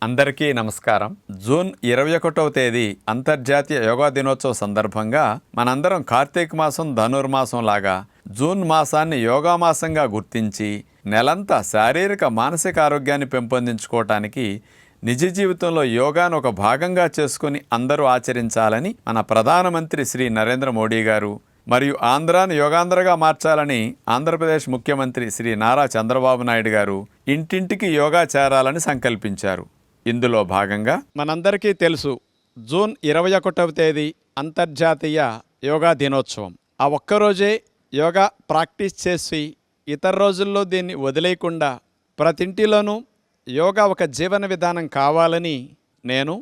అందరికీ నమస్కారం. జూన్ 21వ తేదీ అంతర్జాతీయ యోగా దినోత్సవ సందర్భంగా మనందరం కార్తీక మాసం ధనుర్మాసం లాగా జూన్ మాసాన్ని యోగా మాసంగా గుర్తించి నెలంతా శారీరక మానసిక ఆరోగ్యాన్ని పెంపొందించుకోవటానికి నిజ జీవితంలో యోగాను ఒక భాగంగా చేసుకుని అందరూ ఆచరించాలని మన ప్రధానమంత్రి శ్రీ నరేంద్ర మోడీ గారు మరియు ఆంధ్రాను యోగాంధ్రగా మార్చాలని ఆంధ్రప్రదేశ్ ముఖ్యమంత్రి శ్రీ నారా చంద్రబాబు నాయుడు గారు ఇంటింటికి యోగా చేరాలని సంకల్పించారు. ఇందులో భాగంగా మనందరికీ తెలుసు, జూన్ 21వ తేదీ అంతర్జాతీయ యోగా దినోత్సవం. ఆ ఒక్కరోజే యోగా ప్రాక్టీస్ చేసి ఇతర రోజుల్లో దీన్ని వదిలేయకుండా ప్రతింటిలోనూ యోగా ఒక జీవన విధానం కావాలని నేను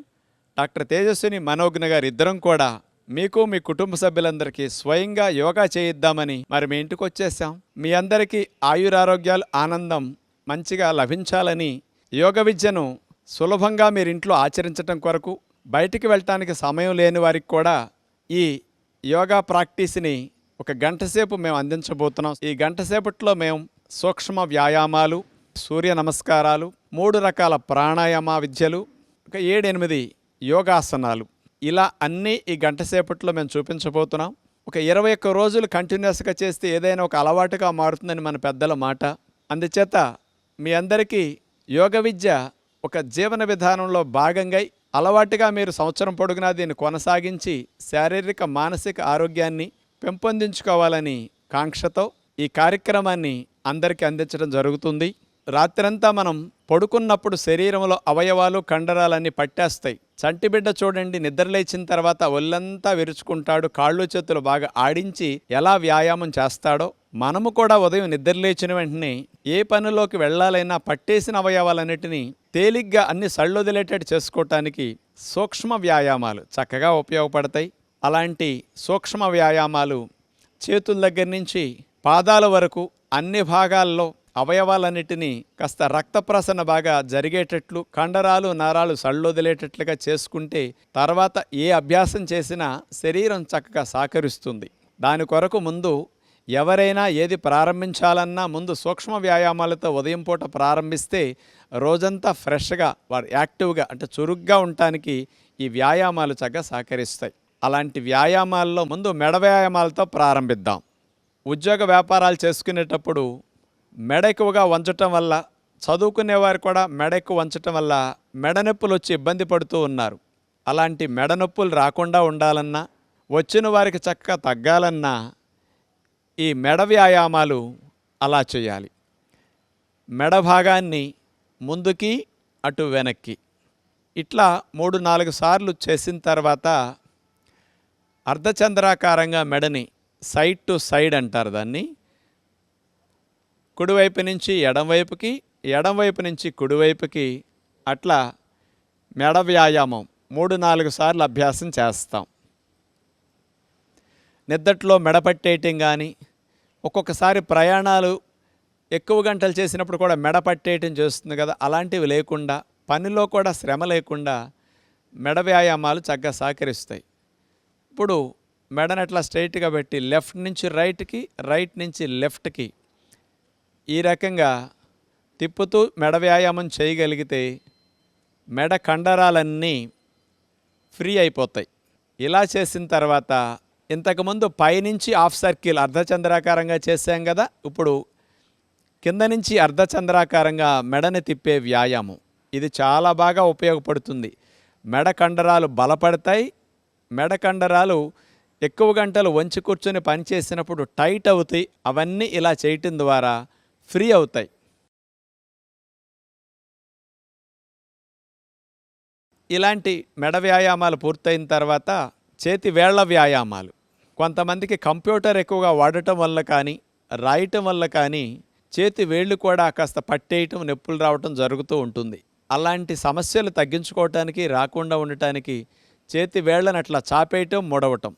డాక్టర్ తేజస్విని మనోజ్ఞ గారు ఇద్దరం కూడా మీకు మీ కుటుంబ సభ్యులందరికీ స్వయంగా యోగా చేయిద్దామని మీ ఇంటికి వచ్చేసాం. మీ అందరికీ ఆయురారోగ్యాలు ఆనందం మంచిగా లభించాలని యోగ విద్యను సులభంగా మీరు ఇంట్లో ఆచరించటం కొరకు బయటికి వెళ్ళటానికి సమయం లేని వారికి కూడా ఈ యోగా ప్రాక్టీస్ని ఒక గంట సేపు మేము అందించబోతున్నాం. ఈ గంట సేపట్లో మేము సూక్ష్మ వ్యాయామాలు, సూర్య నమస్కారాలు, 3 రకాల ప్రాణాయామ విద్యలు, ఒక 7-8 యోగాసనాలు, ఇలా అన్నీ ఈ గంట సేపట్లో మేము చూపించబోతున్నాం. ఒక 21 రోజులు కంటిన్యూస్గా చేస్తే ఏదైనా ఒక అలవాటుగా మారుతుందని మన పెద్దల మాట. అందుచేత మీ అందరికీ యోగ విద్య ఒక జీవన విధానంలో భాగంగా అలవాటుగా మీరు సంవత్సరం పొడుగునా దీన్ని కొనసాగించి శారీరక మానసిక ఆరోగ్యాన్ని పెంపొందించుకోవాలని కాంక్షతో ఈ కార్యక్రమాన్ని అందరికీ అందించడం జరుగుతుంది. రాత్రంతా మనం పడుకున్నప్పుడు శరీరంలో అవయవాలు కండరాలన్నీ పట్టేస్తాయి. చంటిబిడ్డ చూడండి, నిద్రలేచిన తర్వాత ఒళ్ళంతా విరుచుకుంటాడు, కాళ్ళు చేతులు బాగా ఆడించి ఎలా వ్యాయామం చేస్తాడో మనము కూడా ఉదయం నిద్రలేచిన వెంటనే ఏ పనిలోకి వెళ్ళాలైనా పట్టేసిన అవయవాలన్నిటినీ తేలిగ్గా అన్ని సళ్ళొదిలేటట్టు చేసుకోవటానికి సూక్ష్మ వ్యాయామాలు చక్కగా ఉపయోగపడతాయి. అలాంటి సూక్ష్మ వ్యాయామాలు చేతుల దగ్గర నుంచి పాదాల వరకు అన్ని భాగాల్లో అవయవాలన్నిటినీ కాస్త రక్త ప్రసరణ బాగా జరిగేటట్లు, కండరాలు నరాలు సళ్ళొదిలేటట్లుగా చేసుకుంటే తర్వాత ఏ అభ్యాసం చేసినా శరీరం చక్కగా సహకరిస్తుంది. దాని కొరకు ముందు ఎవరైనా ఏది ప్రారంభించాలన్నా ముందు సూక్ష్మ వ్యాయామాలతో ఉదయం పూట ప్రారంభిస్తే రోజంతా ఫ్రెష్గా వారు యాక్టివ్గా అంటే చురుగ్గా ఉండటానికి ఈ వ్యాయామాలు చక్కగా సహకరిస్తాయి. అలాంటి వ్యాయామాల్లో ముందు మెడ వ్యాయామాలతో ప్రారంభిద్దాం. ఉద్యోగ వ్యాపారాలు చేసుకునేటప్పుడు మెడ ఎక్కువగా వంచటం వల్ల, చదువుకునేవారు కూడా మెడ ఎక్కువ వంచటం వల్ల మెడ నొప్పులు వచ్చి ఇబ్బంది పడుతూ ఉన్నారు. అలాంటి మెడ నొప్పులు రాకుండా ఉండాలన్నా, వచ్చిన వారికి చక్కగా తగ్గాలన్నా ఈ మెడ వ్యాయామాలు అలా చేయాలి. మెడ భాగాన్ని ముందుకి అటు వెనక్కి ఇట్లా 3-4 సార్లు చేసిన తర్వాత అర్ధచంద్రాకారంగా మెడని సైడ్ టు సైడ్ అంటారు దాన్ని, కుడివైపు నుంచి ఎడంవైపుకి, ఎడంవైపు నుంచి కుడివైపుకి అట్లా మెడ వ్యాయామం 3-4 సార్లు అభ్యాసం చేస్తాం. నిద్దట్లో మెడ పట్టేయటం కానీ, ఒక్కొక్కసారి ప్రయాణాలు ఎక్కువ గంటలు చేసినప్పుడు కూడా మెడ పట్టేయటం చేస్తుంది కదా, అలాంటివి లేకుండా పనిలో కూడా శ్రమ లేకుండా మెడ వ్యాయామాలు చక్కగా సహకరిస్తాయి. ఇప్పుడు మెడను అట్లా స్ట్రైట్గా పెట్టి లెఫ్ట్ నుంచి రైట్కి, రైట్ నుంచి లెఫ్ట్కి ఈ రకంగా తిప్పుతూ మెడ వ్యాయామం చేయగలిగితే మెడ కండరాలన్నీ ఫ్రీ అయిపోతాయి. ఇలా చేసిన తర్వాత ఇంతకుముందు పైనుంచి హాఫ్ సర్కిల్ అర్ధచంద్రాకారంగా చేసాం కదా, ఇప్పుడు కింద నుంచి అర్ధచంద్రాకారంగా మెడని తిప్పే వ్యాయామం ఇది చాలా బాగా ఉపయోగపడుతుంది. మెడ కండరాలు బలపడతాయి. మెడ కండరాలు ఎక్కువ గంటలు వంచి కూర్చొని పనిచేసినప్పుడు టైట్ అవుతాయి. అవన్నీ ఇలా చేయటం ద్వారా ఫ్రీ అవుతాయి. ఇలాంటి మెడ వ్యాయామాలు పూర్తయిన తర్వాత చేతి వేళ్ల వ్యాయామాలు. కొంతమందికి కంప్యూటర్ ఎక్కువగా వాడటం వల్ల కానీ, రాయటం వల్ల కానీ చేతి వేళ్ళు కూడా కాస్త పట్టేయటం, నొప్పులు రావటం జరుగుతూ ఉంటుంది. అలాంటి సమస్యలు తగ్గించుకోవటానికి, రాకుండా ఉండటానికి చేతి వేళ్లను అట్లా చాపేయటం, ముడవటం.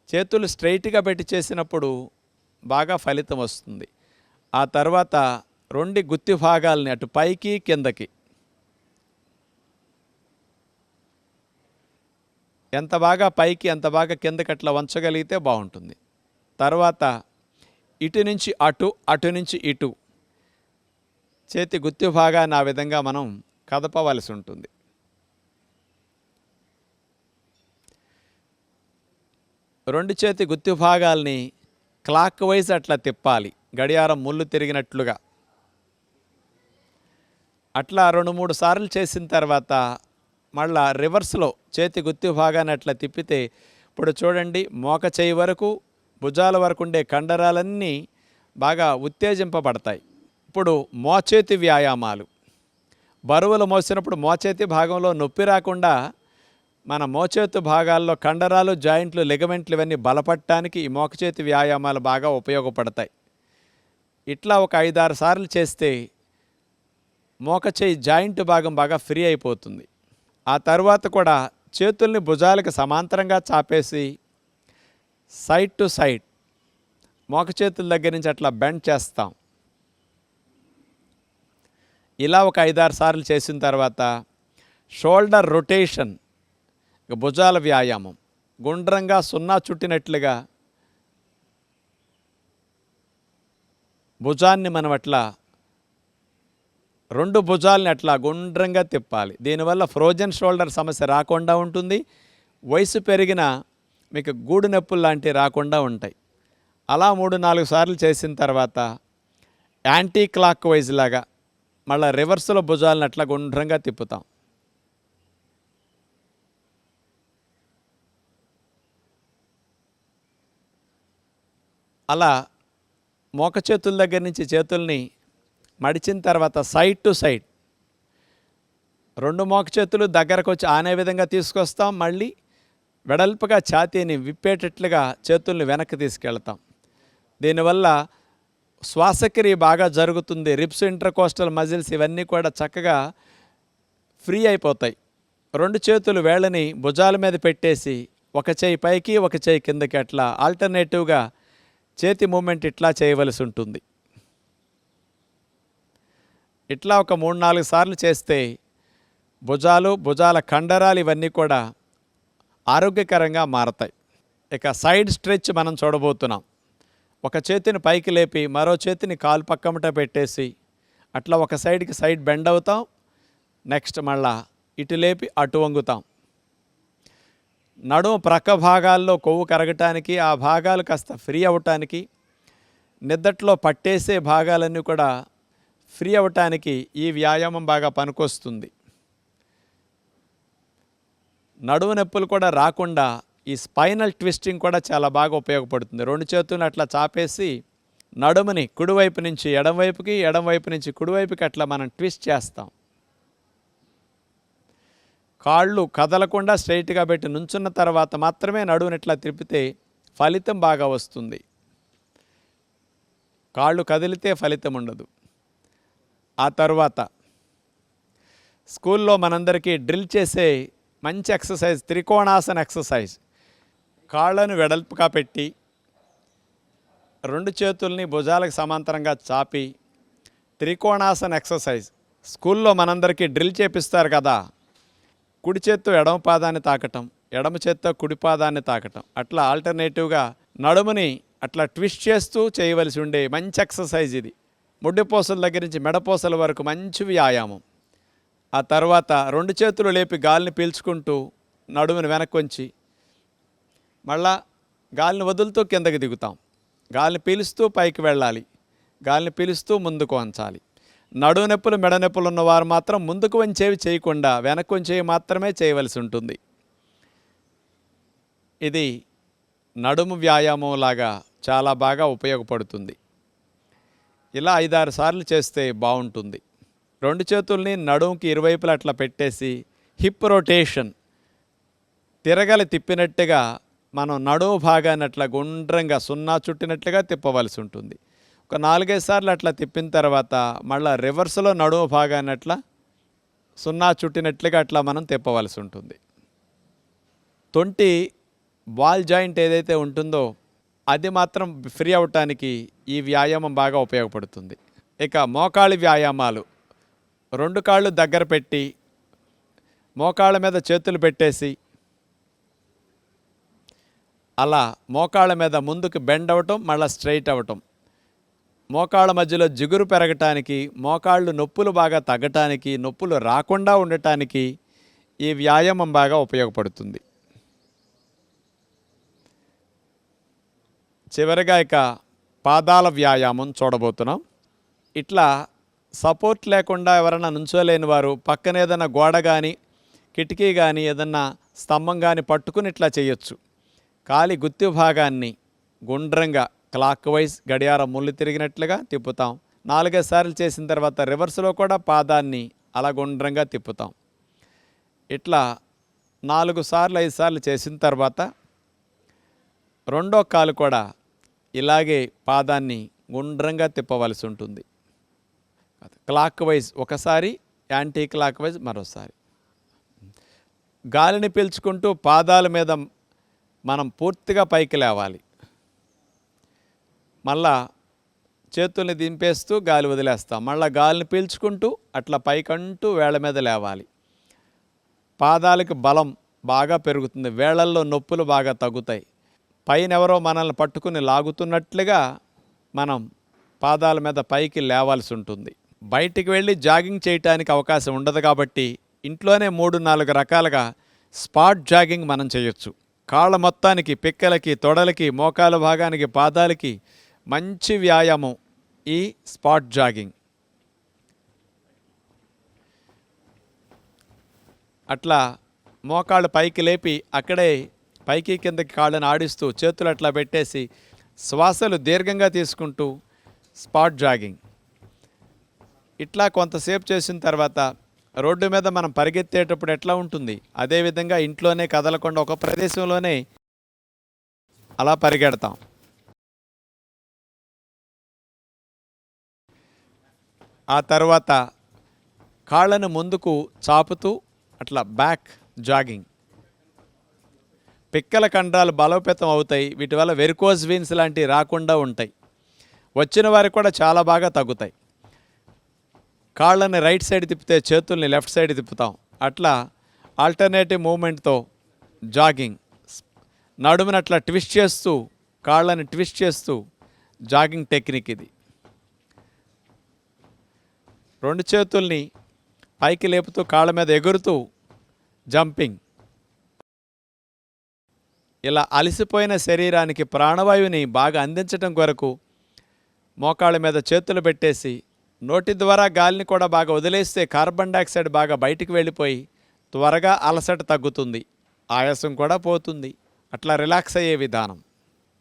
చేతులు స్ట్రైట్గా పెట్టి చేసినప్పుడు బాగా ఫలితం వస్తుంది. ఆ తర్వాత 2 గుత్తి భాగాలని అటు పైకి కిందకి ఎంత బాగా పైకి ఎంత బాగా కిందకి అట్లా వంచగలిగితే బాగుంటుంది. తర్వాత ఇటు నుంచి అటు, అటు నుంచి ఇటు చేతి గుత్తి భాగాన్ని ఆ విధంగా మనం కదపవలసి ఉంటుంది. రెండు చేతి గుత్తి భాగాల్ని క్లాక్ వైజ్ అట్లా తిప్పాలి, గడియారం ముళ్ళు తిరిగినట్లుగా. అట్లా 2-3 సార్లు చేసిన తర్వాత మళ్ళా రివర్స్లో చేతి గుత్తి భాగాన్ని అట్లా తిప్పితే ఇప్పుడు చూడండి, మోక చేయి వరకు భుజాల వరకు ఉండే కండరాలన్నీ బాగా ఉత్తేజింపబడతాయి. ఇప్పుడు మోచేతి వ్యాయామాలు. బరువులు మోసినప్పుడు మోచేతి భాగంలో నొప్పి రాకుండా మన మోచేతి భాగాల్లో కండరాలు, జాయింట్లు, లిగమెంట్లు ఇవన్నీ బలపడటానికి ఈ మోకచేతి వ్యాయామాలు బాగా ఉపయోగపడతాయి. ఇట్లా ఒక 5-6 సార్లు చేస్తే మోకచేయి జాయింట్ భాగం బాగా ఫ్రీ అయిపోతుంది. ఆ తర్వాత కూడా చేతుల్ని భుజాలకు సమాంతరంగా చాపేసి సైడ్ టు సైడ్ మోకచేతుల దగ్గర నుంచి అట్లా బెండ్ చేస్తాం. ఇలా ఒక 5-6 సార్లు చేసిన తర్వాత షోల్డర్ రొటేషన్, భుజాల వ్యాయామం. గుండ్రంగా సున్నా చుట్టినట్లుగా భుజాన్ని మనం అట్లా 2 భుజాలని అట్లా గుండ్రంగా తిప్పాలి. దీనివల్ల ఫ్రోజన్ షోల్డర్ సమస్య రాకుండా ఉంటుంది. వయసు పెరిగిన మీకు గూడు నొప్పులు లాంటివి రాకుండా ఉంటాయి. అలా 3-4 సార్లు చేసిన తర్వాత యాంటీ క్లాక్ వైజ్ లాగా మళ్ళీ రివర్స్లో భుజాలను అట్లా గుండ్రంగా తిప్పుతాం. అలా మోక చేతుల దగ్గర నుంచి చేతుల్ని మడిచిన తర్వాత సైడ్ టు సైడ్ 2 మోక చేతులు దగ్గరకు వచ్చి ఆనే విధంగా తీసుకొస్తాం. మళ్ళీ వెడల్పుగా ఛాతీని విప్పేటట్లుగా చేతుల్ని వెనక్కి తీసుకెళ్తాం. దీనివల్ల శ్వాసక్రియ బాగా జరుగుతుంది. రిబ్స్, ఇంటర్కోస్టల్ మజిల్స్ ఇవన్నీ కూడా చక్కగా ఫ్రీ అయిపోతాయి. 2 చేతులు వేళ్ళని భుజాల మీద పెట్టేసి ఒక చేయి పైకి ఒక చేయి కిందకి అట్లా ఆల్టర్నేటివ్గా చేతి మూమెంట్ ఇట్లా చేయవలసి ఉంటుంది. ఇట్లా ఒక 3-4 సార్లు చేస్తే భుజాల కండరాలు ఇవన్నీ కూడా ఆరోగ్యకరంగా మారతాయి. ఇక సైడ్ స్ట్రెచ్ మనం చూడబోతున్నాం. ఒక చేతిని పైకి లేపి మరో చేతిని కాలు పక్కమట పెట్టేసి అట్లా ఒక సైడ్కి సైడ్ బెండ్ అవుతాం. నెక్స్ట్ మళ్ళా ఇటు లేపి అటు వంగుతాం. నడుము ప్రక్క భాగాల్లో కొవ్వు కరగటానికి, ఆ భాగాలు కాస్త ఫ్రీ అవ్వటానికి, నిద్దట్లో పట్టేసే భాగాలన్నీ కూడా ఫ్రీ అవ్వటానికి ఈ వ్యాయామం బాగా పనికొస్తుంది. నడుము నొప్పులు కూడా రాకుండా ఈ స్పైనల్ ట్విస్టింగ్ కూడా చాలా బాగా ఉపయోగపడుతుంది. 2 చేతులను అట్లా చాపేసి నడుముని కుడివైపు నుంచి ఎడమవైపుకి, ఎడమవైపు నుంచి కుడివైపుకి అట్లా మనం ట్విస్ట్ చేస్తాం. కాళ్ళు కదలకుండా స్ట్రైట్గా పెట్టి నుంచున్న తర్వాత మాత్రమే నడువుని ఇట్లా తిప్పితే ఫలితం బాగా వస్తుంది. కాళ్ళు కదిలితే ఫలితం ఉండదు. ఆ తర్వాత స్కూల్లో మనందరికీ డ్రిల్ చేసే మంచి ఎక్సర్సైజ్ త్రికోణాసన ఎక్సర్సైజ్. కాళ్ళను వెడల్పుగా పెట్టి 2 చేతుల్ని భుజాలకు సమాంతరంగా చాపి త్రికోణాసన ఎక్సర్సైజ్. స్కూల్లో మనందరికీ డ్రిల్ చేపిస్తారు కదా, కుడి చేత్తో ఎడమ పాదాన్ని తాకటం, ఎడమ చేత్తో కుడి పాదాన్ని తాకటం, అట్లా ఆల్టర్నేటివ్గా నడుముని అట్లా ట్విస్ట్ చేస్తూ చేయవలసి ఉండే మంచి ఎక్సర్సైజ్ ఇది. ముడ్డిపోసల దగ్గర నుంచి మెడపోసల వరకు మంచి వ్యాయామం. ఆ తర్వాత 2 చేతులు లేపి గాలిని పీల్చుకుంటూ నడుముని వెనక్కి వంచి మళ్ళా గాలిని వదులుతూ కిందకి దిగుతాం. గాలిని పీలుస్తూ పైకి వెళ్ళాలి, గాలిని పీలుస్తూ ముందుకు వంచాలి. నడుము నొప్పులు, మెడ నొప్పులు ఉన్నవారు మాత్రం ముందుకు వంచేవి చేయకుండా వెనక్కి వంచేవి మాత్రమే చేయవలసి ఉంటుంది. ఇది నడుము వ్యాయామం లాగా చాలా బాగా ఉపయోగపడుతుంది. ఇలా 5-6 సార్లు చేస్తే బాగుంటుంది. 2 చేతుల్ని నడుముకి ఇరువైపులా అట్లా పెట్టేసి హిప్ రొటేషన్, తిరగలి తిప్పినట్టుగా మనం నడుము భాగాన్ని అట్లా గుండ్రంగా సున్నా చుట్టినట్లుగా తిప్పవలసి ఉంటుంది. ఒక 4-5 సార్లు అట్లా తిప్పిన తర్వాత మళ్ళీ రివర్స్లో నడుము భాగాన్ని అట్లా సున్నా చుట్టినట్లుగా అట్లా మనం తిప్పవలసి ఉంటుంది. తొంటి బాల్ జాయింట్ ఏదైతే ఉంటుందో అది మాత్రం ఫ్రీ అవ్వటానికి ఈ వ్యాయామం బాగా ఉపయోగపడుతుంది. ఇక మోకాళ్ళ వ్యాయామాలు. 2 కాళ్ళు దగ్గర పెట్టి మోకాళ్ళ మీద చేతులు పెట్టేసి అలా మోకాళ్ళ మీద ముందుకు బెండ్ అవ్వటం, మళ్ళీ స్ట్రైట్ అవ్వటం. మోకాళ్ళ మధ్యలో జిగురు పెరగటానికి, మోకాళ్ళు నొప్పులు బాగా తగ్గటానికి, నొప్పులు రాకుండా ఉండటానికి ఈ వ్యాయామం బాగా ఉపయోగపడుతుంది. చివరిగా ఇక పాదాల వ్యాయామం చూడబోతున్నాం. ఇట్లా సపోర్ట్ లేకుండా ఎవరైనా నుంచోలేని వారు పక్కన ఏదైనా గోడ కానీ, కిటికీ కానీ, ఏదన్నా స్తంభం కానీ పట్టుకుని ఇట్లా చేయొచ్చు. కాలి గుత్తి భాగాన్ని గుండ్రంగా క్లాక్ వైజ్ గడియారం ముళ్ళు తిరిగినట్లుగా తిప్పుతాం. 4-5 సార్లు చేసిన తర్వాత రివర్స్లో కూడా పాదాన్ని అలా గుండ్రంగా తిప్పుతాం. ఇట్లా 4 సార్లు 5 సార్లు చేసిన తర్వాత రెండో కాలు కూడా ఇలాగే పాదాన్ని గుండ్రంగా తిప్పవలసి ఉంటుంది. క్లాక్ వైజ్ ఒకసారి, యాంటీ క్లాక్ వైజ్ మరోసారి. గాలిని పీల్చుకుంటూ పాదాల మీద మనం పూర్తిగా పైకి లేవాలి. మళ్ళా చేతుల్ని దింపేస్తూ గాలి వదిలేస్తాం. మళ్ళీ గాలిని పీల్చుకుంటూ అట్లా పైకంటూ వేళ్ళ మీద లేవాలి. పాదాలకు బలం బాగా పెరుగుతుంది. వేళ్ళల్లో నొప్పులు బాగా తగ్గుతాయి. పైన ఎవరో మనల్ని పట్టుకుని లాగుతున్నట్లుగా మనం పాదాల మీద పైకి లేవాల్సి ఉంటుంది. బయటికి వెళ్ళి జాగింగ్ చేయటానికి అవకాశం ఉండదు కాబట్టి ఇంట్లోనే 3-4 రకాలుగా స్పాట్ జాగింగ్ మనం చేయొచ్చు. కాళ్ళ మొత్తానికి, పిక్కలకి, తొడలకి, మోకాల భాగానికి, పాదాలకి మంచి వ్యాయామం ఈ స్పాట్ జాగింగ్. అట్లా మోకాళ్ళు పైకి లేపి అక్కడే పైకి కిందకి కాళ్ళని ఆడిస్తూ చేతులు అట్లా పెట్టేసి శ్వాసలు దీర్ఘంగా తీసుకుంటూ స్పాట్ జాగింగ్. ఇట్లా కొంతసేపు చేసిన తర్వాత రోడ్డు మీద మనం పరిగెత్తేటప్పుడు ఎట్లా ఉంటుంది, అదేవిధంగా ఇంట్లోనే కదలకుండా ఒక ప్రదేశంలోనే అలా పరిగెడతాం. ఆ తర్వాత కాళ్ళను ముందుకు చాపుతూ అట్లా బ్యాక్ జాగింగ్. పిక్కల కండరాలు బలోపేతం అవుతాయి. వీటి వల్ల వెరికోజ్ వీన్స్ లాంటివి రాకుండా ఉంటాయి. వచ్చిన వారికి కూడా చాలా బాగా తగ్గుతాయి. కాళ్ళని రైట్ సైడ్ తిప్పితే చేతుల్ని లెఫ్ట్ సైడ్ తిప్పుతాం. అట్లా ఆల్టర్నేటివ్ మూమెంట్తో జాగింగ్. నడుముని అట్లా ట్విస్ట్ చేస్తూ, కాళ్ళని ట్విస్ట్ చేస్తూ జాగింగ్ టెక్నిక్ ఇది. 2 చేతుల్ని పైకి లేపుతూ కాళ్ళ మీద ఎగురుతూ జంపింగ్. ఇలా అలసిపోయిన శరీరానికి ప్రాణవాయువుని బాగా అందించడం కొరకు మోకాళ్ళ మీద చేతులు పెట్టేసి నోటి ద్వారా గాలిని కూడా బాగా వదిలేస్తే కార్బన్ డైఆక్సైడ్ బాగా బయటికి వెళ్ళిపోయి త్వరగా అలసట తగ్గుతుంది, ఆయాసం కూడా పోతుంది. అట్లా రిలాక్స్ అయ్యే విధానం.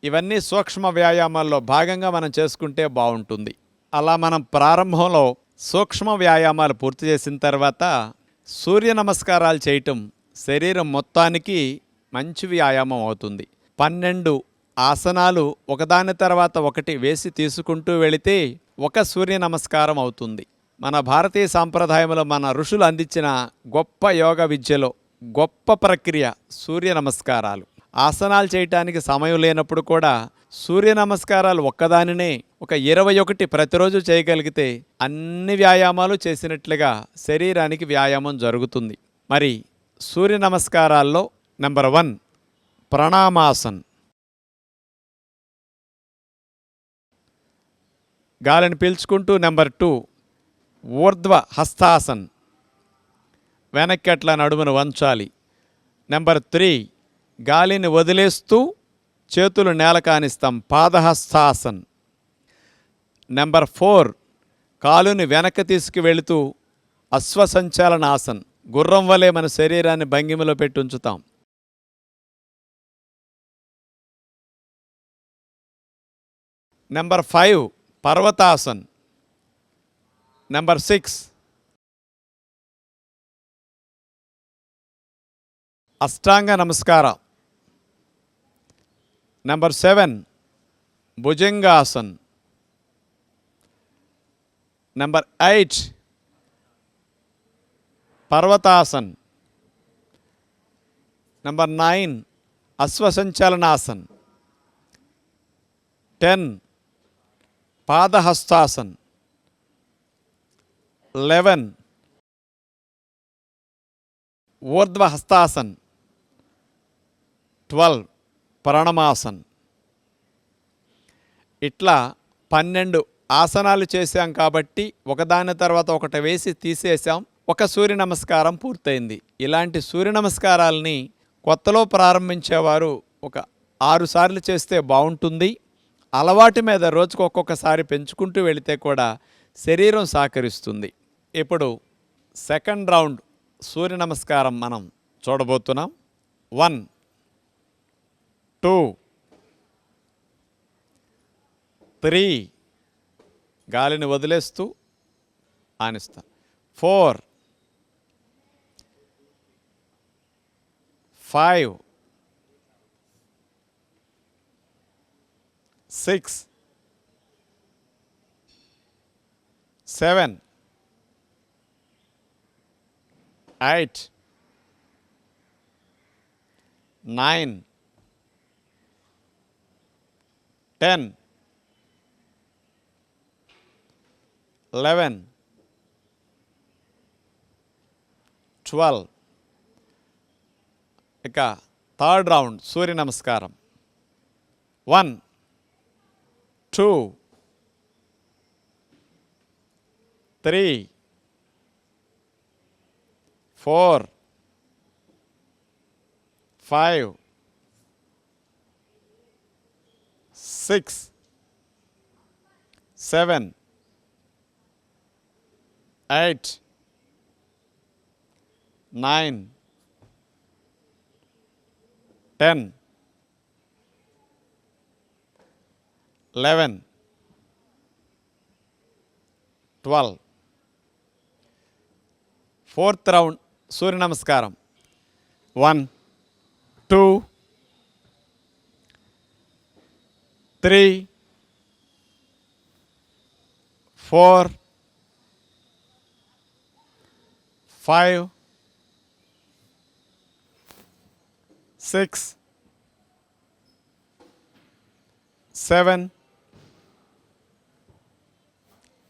ఇవన్నీ సూక్ష్మ వ్యాయామాల్లో భాగంగా మనం చేసుకుంటే బాగుంటుంది. అలా మనం ప్రారంభంలో సూక్ష్మ వ్యాయామాలు పూర్తి చేసిన తర్వాత సూర్య నమస్కారాలు చేయటం శరీరం మొత్తానికి మంచి వ్యాయామం అవుతుంది. 12 ఆసనాలు ఒకదాని తర్వాత ఒకటి వేసి తీసుకుంటూ వెళితే ఒక సూర్య నమస్కారం అవుతుంది. మన భారతీయ సాంప్రదాయంలో మన ఋషులు అందించిన గొప్ప యోగ విద్యలో గొప్ప ప్రక్రియ సూర్య నమస్కారాలు. ఆసనాలు చేయటానికి సమయం లేనప్పుడు కూడా సూర్య నమస్కారాలు ఒక్కదానినే ఒక 21 ప్రతిరోజు చేయగలిగితే అన్ని వ్యాయామాలు చేసినట్లుగా శరీరానికి వ్యాయామం జరుగుతుంది. మరి సూర్య నమస్కారాల్లో నెంబర్ 1 ప్రణామాసన్. గాలిని పీల్చుకుంటూ. నెంబర్ 2 ఊర్ధ్వ హస్తాసన్, వెనక్కి అట్లా నడుమును వంచాలి. నెంబర్ 3 గాలిని వదిలేస్తూ చేతులు నేల కానిస్తాం, పాదహస్తాసన్. నెంబర్ 4 కాలుని వెనక్కి తీసుకువెళుతూ అశ్వసంచాలనాసన్, గుర్రం వలె మన శరీరాన్ని భంగిమలో పెట్టి ఉంచుతాం. నెంబర్ 5 పర్వతాసన్. నెంబర్ 6 అష్టాంగ నమస్కారం. నెంబర్ 7 భుజంగాసన్. నెంబర్ 8 పర్వతాసన్. నెంబర్ 9 అశ్వసంచాలనాసన్. 10 పాదహస్తాసన్. 11 ఊర్ధ్వ హస్తాసన్. 12 ప్రణమాసన్. ఇట్లా 12 ఆసనాలు చేశాం కాబట్టి ఒకదాని తర్వాత ఒకటి వేసి తీసేసాం. ఒక సూర్య నమస్కారం పూర్తయింది. ఇలాంటి సూర్య నమస్కారాలని కొత్తలో ప్రారంభించేవారు ఒక 6 సార్లు చేస్తే బాగుంటుంది. అలవాటు మీద రోజుకు ఒక్కొక్కసారి పెంచుకుంటూ వెళితే కూడా శరీరం సహకరిస్తుంది. ఇప్పుడు సెకండ్ రౌండ్ సూర్య నమస్కారం మనం చూడబోతున్నాం. 1 2 3 గాలిని వదిలేస్తూ ఆనిస్తాం. 4 5 6 7 8 9 10 11 12. ఇక థర్డ్ రౌండ్ సూర్య నమస్కారం. 1 2 3 4 5 6 7 8 9 10 11 12. ఫోర్త్ రౌండ్ సూర్య నమస్కారం. 1 2 3 4 5 6 7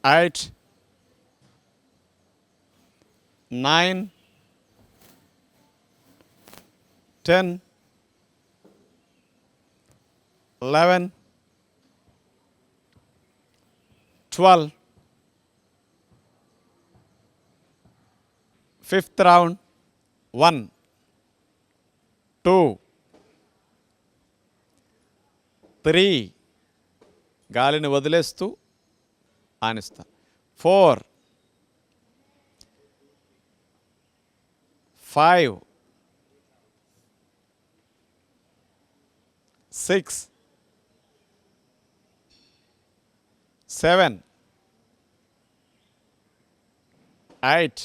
8 9 10 11 12. Fifth round. 1 2 3 గాలిని వదిలేస్తూ ఆనిస్తాం. 4 5 6 7 8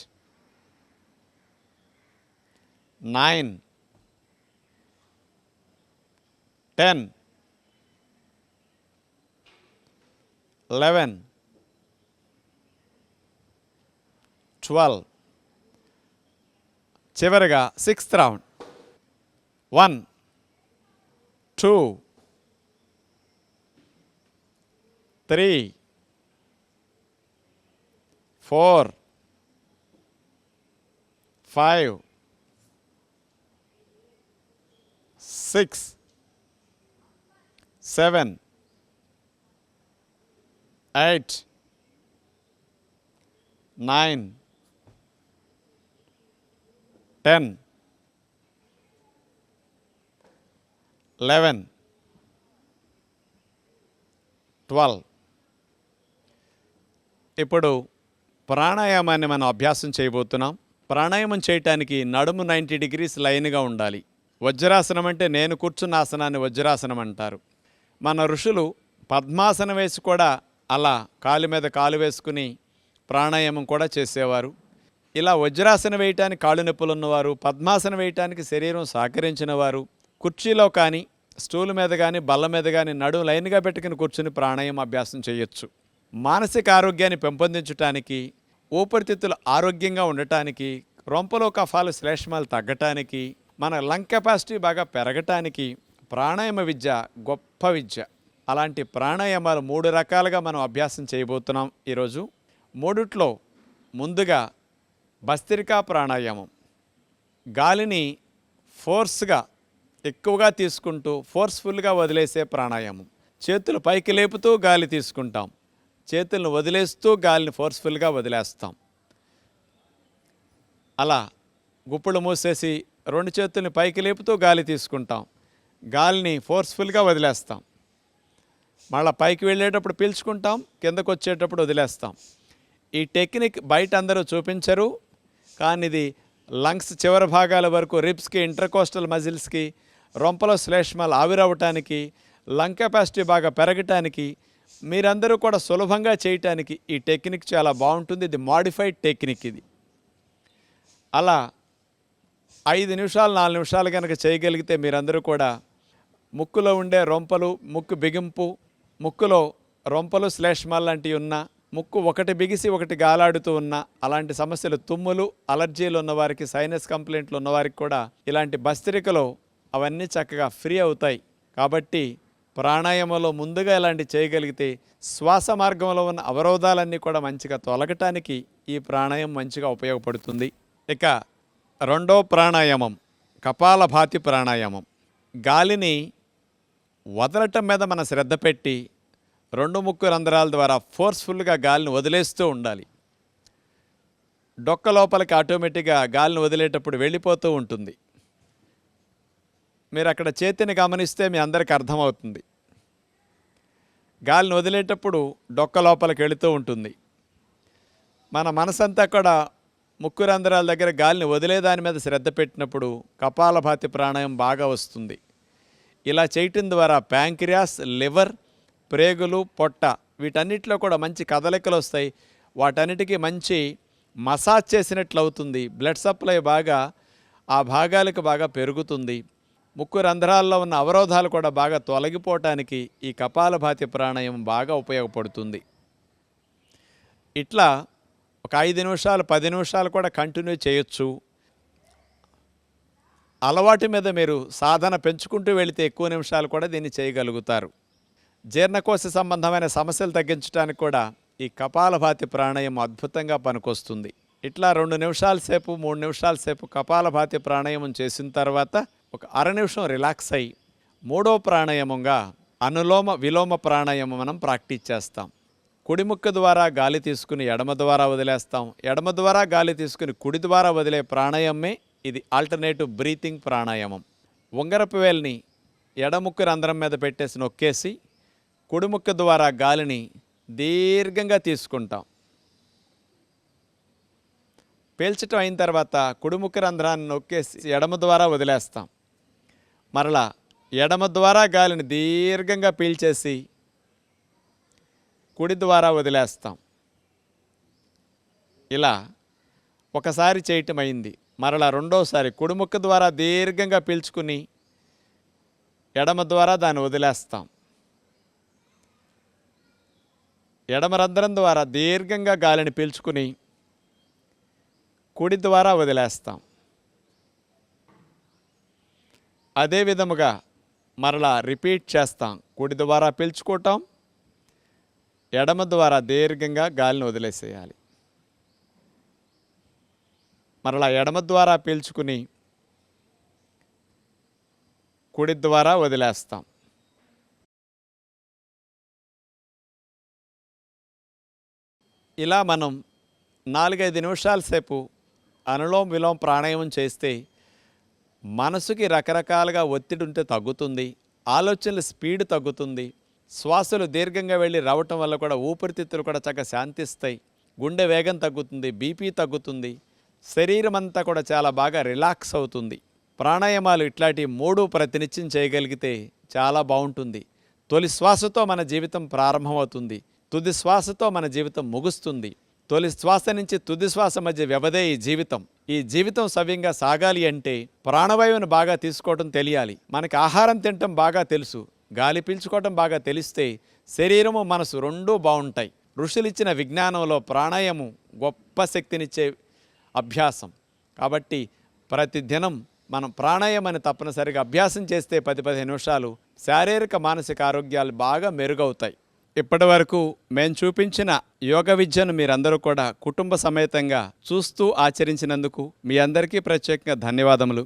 9 10 11 12. చివరిగా సిక్స్త్ రౌండ్. 1 2 3 4 5 6 7 8 9 10 11 12. ఇప్పుడు ప్రాణాయామాన్ని మనం అభ్యాసం చేయబోతున్నాం. ప్రాణాయామం చేయటానికి నడుము 90 degrees లైన్గా ఉండాలి. వజ్రాసనం అంటే నేను కూర్చున్న ఆసనాన్ని వజ్రాసనం అంటారు. మన ఋషులు పద్మాసనం వేసి కూడా అలా కాలు మీద కాలు వేసుకుని ప్రాణాయామం కూడా చేసేవారు. ఇలా వజ్రాసనం వేయటానికి కాళ్ళు నొప్పులు ఉన్నవారు, పద్మాసనం వేయటానికి శరీరం సహకరించిన వారు కుర్చీలో కానీ స్టూల్ మీద కానీ బల్ల మీద కానీ నడుము లైన్గా పెట్టుకుని కూర్చుని ప్రాణాయామం అభ్యాసం చేయొచ్చు. మానసిక ఆరోగ్యాన్ని పెంపొందించడానికి, ఊపిరితిత్తులు ఆరోగ్యంగా ఉండటానికి, రొంపలో కఫాలు శ్లేష్మాలు తగ్గటానికి, మన లంగ్ కెపాసిటీ బాగా పెరగటానికి ప్రాణాయామ విద్య గొప్ప విద్య. అలాంటి ప్రాణాయామాలు 3 రకాలుగా మనం అభ్యాసం చేయబోతున్నాం ఈరోజు. మూడిట్లో ముందుగా భస్త్రికా ప్రాణాయామం. గాలిని ఫోర్స్గా ఎక్కువగా తీసుకుంటూ ఫోర్స్ఫుల్గా వదిలేసే ప్రాణాయామం. చేతులు పైకి లేపుతూ గాలి తీసుకుంటాం, చేతులను వదిలేస్తూ గాలిని ఫోర్స్ఫుల్గా వదిలేస్తాం. అలా గుప్పులు మూసేసి 2 చేతుల్ని పైకి లేపుతూ గాలి తీసుకుంటాం. గాలిని ఫోర్స్ఫుల్గా వదిలేస్తాం. మళ్ళీ పైకి వెళ్ళేటప్పుడు పీల్చుకుంటాం, కిందకు వచ్చేటప్పుడు వదిలేస్తాం. ఈ టెక్నిక్ బయట అందరూ చూపించరు, కానీ ఇది లంగ్స్ చివరి భాగాల వరకు రిబ్స్కి, ఇంటర్కోస్టల్ మజిల్స్కి, రొంపలో శ్లేష్మాలు ఆవిరవటానికి, లంగ్ కెపాసిటీ బాగా పెరగటానికి, మీరందరూ కూడా సులభంగా చేయటానికి ఈ టెక్నిక్ చాలా బాగుంటుంది. ఇది మాడిఫైడ్ టెక్నిక్. ఇది అలా 5 నిమిషాలు 4 నిమిషాలు కనుక చేయగలిగితే మీరందరూ కూడా ముక్కులో ఉండే రొంపలు, ముక్కు బిగింపు, ముక్కులో రొంపలు శ్లేష్మాలు లాంటివి ఉన్నా, ముక్కు ఒకటి బిగిసి ఒకటి గాలాడుతూ ఉన్నా, అలాంటి సమస్యలు, తుమ్ములు, అలర్జీలు ఉన్నవారికి, సైనస్ కంప్లైంట్లు ఉన్నవారికి కూడా ఇలాంటి భస్త్రికలో అవన్నీ చక్కగా ఫ్రీ అవుతాయి. కాబట్టి ప్రాణాయామంలో ముందుగా ఇలాంటి చేయగలిగితే శ్వాస మార్గంలో ఉన్న అవరోధాలన్నీ కూడా మంచిగా తొలగటానికి ఈ ప్రాణాయామం మంచిగా ఉపయోగపడుతుంది. ఇక రెండో ప్రాణాయామం కపాలభాతి ప్రాణాయామం. గాలిని వదలటం మీద మన శ్రద్ధ పెట్టి 2 ముక్కు రంధ్రాల ద్వారా ఫోర్స్ఫుల్గా గాలిని వదిలేస్తూ ఉండాలి. డొక్క లోపలికి ఆటోమేటిక్గా గాలిని వదిలేటప్పుడు వెళ్ళిపోతూ ఉంటుంది. మీరు అక్కడ చేతిని గమనిస్తే మీ అందరికీ అర్థమవుతుంది. గాలిని వదిలేటప్పుడు డొక్క లోపలికి వెళుతూ ఉంటుంది. మన మనసంతా కూడా ముక్కు రంధ్రాల దగ్గర గాలిని వదిలేదాని మీద శ్రద్ధ పెట్టినప్పుడు కపాలభాతి ప్రాణాయామం బాగా వస్తుంది. ఇలా చేయటం ద్వారా ప్యాంక్రియాస్, లివర్, ప్రేగులు, పొట్ట వీటన్నిటిలో కూడా మంచి కదలికలు వస్తాయి. వాటన్నిటికీ మంచి మసాజ్ చేసినట్లు అవుతుంది. బ్లడ్ సప్లై బాగా ఆ భాగాలకు బాగా పెరుగుతుంది. ముక్కు రంధ్రాల్లో ఉన్న అవరోధాలు కూడా బాగా తొలగిపోవటానికి ఈ కపాలభాతి ప్రాణాయామం బాగా ఉపయోగపడుతుంది. ఇట్లా ఒక 5 నిమిషాలు 10 నిమిషాలు కూడా కంటిన్యూ చేయొచ్చు. అలవాటు మీద మీరు సాధన పెంచుకుంటూ వెళితే ఎక్కువ నిమిషాలు కూడా దీన్ని చేయగలుగుతారు. జీర్ణకోశ సంబంధమైన సమస్యలు తగ్గించడానికి కూడా ఈ కపాలభాతి ప్రాణాయామం అద్భుతంగా పనికొస్తుంది. ఇట్లా 2 నిమిషాల సేపు 3 నిమిషాల సేపు కపాలభాతి ప్రాణాయామం చేసిన తర్వాత ఒక అర నిమిషం రిలాక్స్ అయ్యి మూడో ప్రాణాయామంగా అనులోమ విలోమ ప్రాణాయామం మనం ప్రాక్టీస్ చేస్తాం. కుడి ముక్కు ద్వారా గాలి తీసుకుని ఎడమ ద్వారా వదిలేస్తాం. ఎడమ ద్వారా గాలి తీసుకుని కుడి ద్వారా వదిలే ప్రాణాయామమే ఇది ఆల్టర్నేటివ్ బ్రీతింగ్ ప్రాణాయామం. ఉంగరపు వేలిని ఎడముక్కు రంధ్రం మీద పెట్టేసి నొక్కేసి కుడి ముక్కు ద్వారా గాలిని దీర్ఘంగా తీసుకుంటాం. పీల్చటం అయిన తర్వాత కుడి ముక్కు రంధ్రాన్ని నొక్కేసి ఎడమ ద్వారా వదిలేస్తాం. మరలా ఎడమ ద్వారా గాలిని దీర్ఘంగా పీల్చేసి కుడి ద్వారా వదిలేస్తాం. ఇలా ఒకసారి చేయటం అయింది. మరలా రెండోసారి కుడి ముక్కు ద్వారా దీర్ఘంగా పీల్చుకుని ఎడమ ద్వారా దాన్ని వదిలేస్తాం. ఎడమ రంధ్రం ద్వారా దీర్ఘంగా గాలిని పీల్చుకుని కుడి ద్వారా వదిలేస్తాం. అదే విధముగా మరలా రిపీట్ చేస్తాం. కుడి ద్వారా పీల్చుకోవటం, ఎడమ ద్వారా దీర్ఘంగా గాలిని వదిలేసేయాలి. మరలా ఎడమ ద్వారా పీల్చుకుని కుడి ద్వారా వదిలేస్తాం. ఇలా మనం 4-5 నిమిషాల సేపు అనులోమ విలోమ ప్రాణాయామం చేస్తే మనసుకి రకరకాలుగా ఒత్తిడి ఉంటే తగ్గుతుంది. ఆలోచనల స్పీడ్ తగ్గుతుంది. శ్వాసలు దీర్ఘంగా వెళ్ళి రావటం వల్ల కూడా ఊపిరితిత్తులు కూడా చక్కగా శాంతిస్తాయి. గుండె వేగం తగ్గుతుంది, బీపీ తగ్గుతుంది. శరీరం అంతా కూడా చాలా బాగా రిలాక్స్ అవుతుంది. ప్రాణాయామాలు ఇట్లాంటి 3 ప్రతినిత్యం చేయగలిగితే చాలా బాగుంటుంది. తొలి శ్వాసతో మన జీవితం ప్రారంభమవుతుంది. తుది శ్వాసతో మన జీవితం ముగుస్తుంది. తొలి శ్వాస నుంచి తుది శ్వాస మధ్య వ్యవధే ఈ జీవితం. ఈ జీవితం సవ్యంగా సాగాలి అంటే ప్రాణవాయువును బాగా తీసుకోవటం తెలియాలి. మనకి ఆహారం తినటం బాగా తెలుసు, గాలి పీల్చుకోవటం బాగా తెలిస్తే శరీరము మనసు రెండూ బాగుంటాయి. ఋషులిచ్చిన విజ్ఞానంలో ప్రాణాయామం గొప్ప శక్తినిచ్చే అభ్యాసం. కాబట్టి ప్రతిదినం మనం ప్రాణాయామాన్ని తప్పనిసరిగా అభ్యాసం చేస్తే 10-15 నిమిషాలు శారీరక మానసిక ఆరోగ్యాలు బాగా మెరుగవుతాయి. ఇప్పటి వరకు మేము చూపించిన యోగ విద్యను మీరందరూ కూడా కుటుంబ సమేతంగా చూస్తూ ఆచరించినందుకు మీ అందరికీ ప్రత్యేకంగా ధన్యవాదములు.